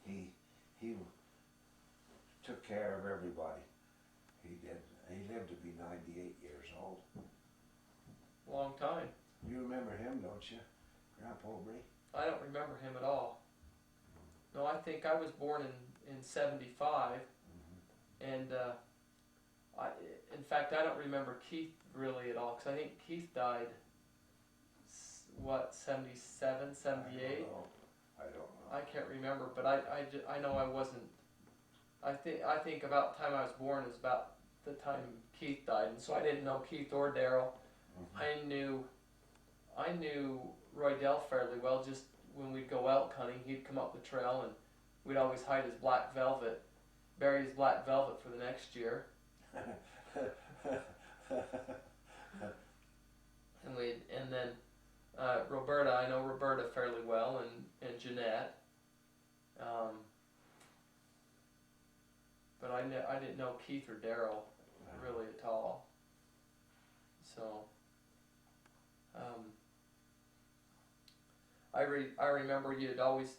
He took care of everybody. He did. He lived to be 98 years old. Long time. You remember him, don't you? Grandpa Aubrey? I don't remember him at all. No, I think I was born in 75, and in fact, I don't remember Keith really at all, because I think Keith died, 77, 78? I don't know. I can't remember, but I know I wasn't. I think about the time I was born is about the time Keith died, and so I didn't know Keith or Daryl. Mm-hmm. I knew Roy Dell fairly well. Just when we'd go elk hunting, he'd come up the trail, and we'd always hide his black velvet, bury his black velvet for the next year. And then Roberta, I know Roberta fairly well, and Jeanette. But I didn't know Keith or Daryl really at all. So I remember you always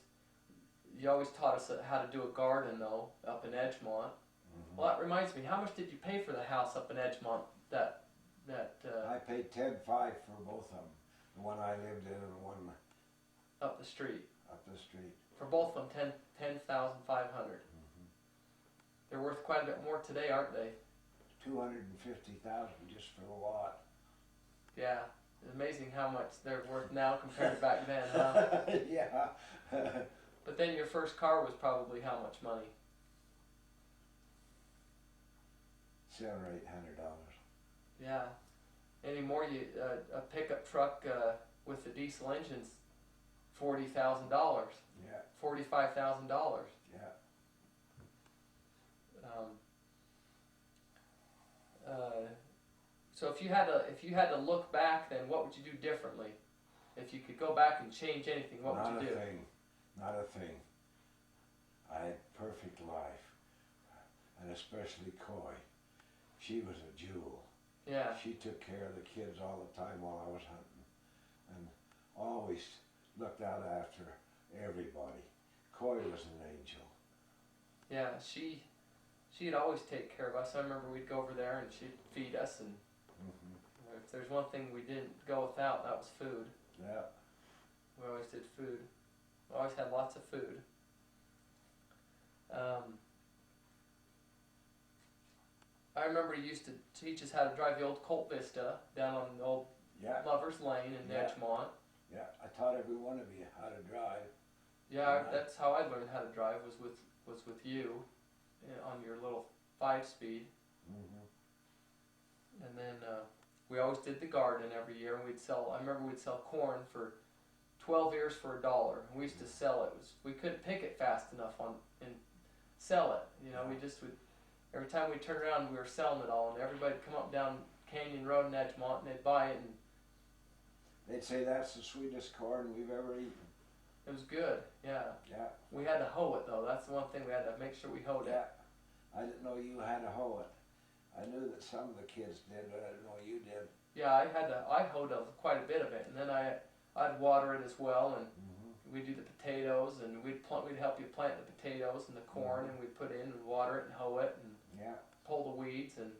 taught us how to do a garden though up in Edgemont. Mm-hmm. Well, that reminds me, how much did you pay for the house up in Edgemont? I paid $10,500 for both of them. The one I lived in and the one up the street. up the street. For both of them, $10,500. Mm-hmm. They're worth quite a bit more today, aren't they? $250,000 just for the lot. Yeah, it's amazing how much they're worth now compared to back then, huh? Yeah. But then your first car was probably how much money? $700 or $800. Yeah. Anymore, a pickup truck with the diesel engine's $40,000. Yeah. $45,000. Yeah. So if you had to look back, then what would you do differently? If you could go back and change anything, what would you do? Not a thing. I had perfect life, and especially Coy. She was a jewel. Yeah. She took care of the kids all the time while I was hunting, and always looked out after everybody. Coy was an angel. Yeah, she'd always take care of us. I remember we'd go over there and she'd feed us, and if there's one thing we didn't go without, that was food. Yeah. We always did food. We always had lots of food. I remember you used to teach us how to drive the old Colt Vista down on the old Lover's Lane in Edgemont. Yeah, I taught every one of you how to drive. Yeah, that's how I learned how to drive, was with you on your little 5-speed. And then we always did the garden every year, and I remember we'd sell corn for 12 ears for $1. We used to sell it. We couldn't pick it fast enough and sell it. You know, we just would. Every time we turned around, we were selling it all, and everybody'd come up down Canyon Road in Edgemont, and they'd buy it, and they'd say that's the sweetest corn we've ever eaten. it was good. Yeah. Yeah. We had to hoe it though. That's the one thing we had to make sure we hoed it. Yeah. I didn't know you had to hoe it. I knew that some of the kids did, but I didn't know you did. Yeah, I hoed quite a bit of it, and then I'd water it as well, and we'd do the potatoes, and we'd help you plant the potatoes and the corn, and we'd put in and water it and hoe it and pull the weeds. And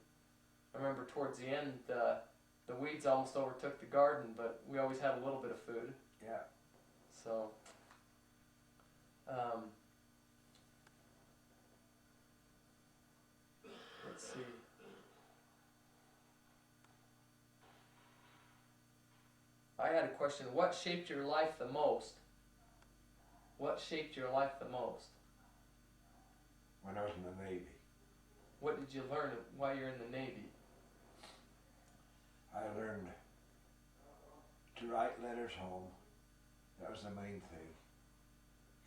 I remember towards the end, the weeds almost overtook the garden, but we always had a little bit of food. Yeah. So, let's see. I had a question. What shaped your life the most? What shaped your life the most? When I was in the Navy. What did you learn while you're in the Navy? I learned to write letters home. That was the main thing.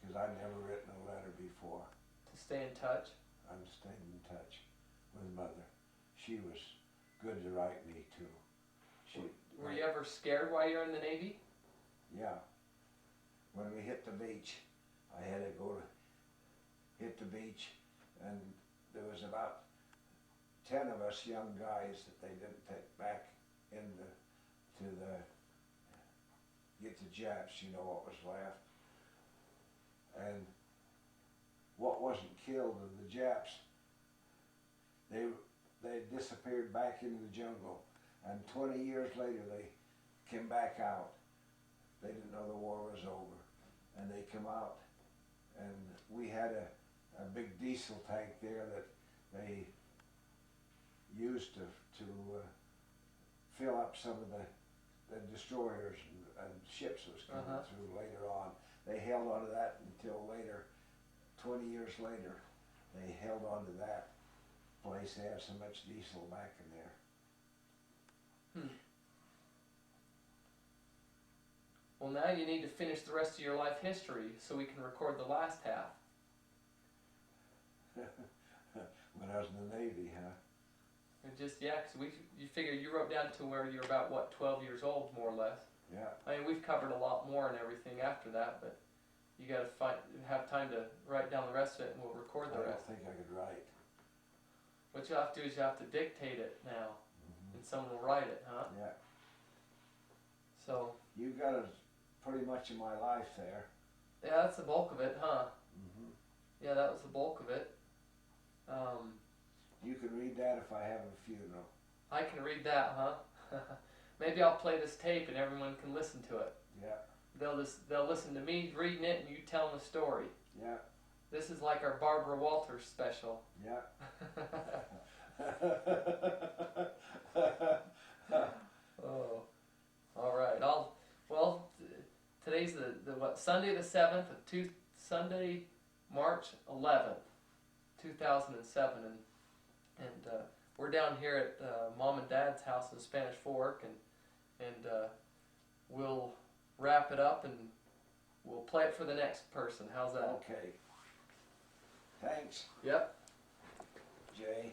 Because I'd never written a letter before. To stay in touch? I'm staying in touch with Mother. She was good to write me too. Were you ever scared while you were in the Navy? Yeah. When we hit the beach, I had to go to hit the beach, and there was about 10 of us young guys that they didn't take back get the Japs, you know, what was left. And what wasn't killed of the Japs, they disappeared back into the jungle. And 20 years later, they came back out. They didn't know the war was over. And they come out, and we had a big diesel tank there that they used to fill up some of the destroyers and ships that was coming through later on. They held on to that until later, 20 years later, they held on to that place. They have so much diesel back in there. Well, now you need to finish the rest of your life history so we can record the last half. When I was in the Navy, huh? Because you figure you wrote down to where you're about, 12 years old, more or less. Yeah. I mean, we've covered a lot more and everything after that, but you got to have time to write down the rest of it, and we'll record the rest. I don't think I could write. What you'll have to do is you have to dictate it now, and someone will write it, huh? Yeah. So You've got a pretty much of my life there. Yeah, that's the bulk of it, huh? Hmm. Yeah, that was the bulk of it. You can read that if I have a funeral. I can read that, huh? Maybe I'll play this tape and everyone can listen to it. Yeah, They'll listen to me reading it and you telling the story. yeah, This is like our Barbara Walters special. yeah. Oh, all right. Today's the what? Sunday the 7th of Sunday, March 11th, 2007, and we're down here at Mom and Dad's house in Spanish Fork, and we'll wrap it up and we'll play it for the next person. How's that? Okay. Thanks, Yep. Jay.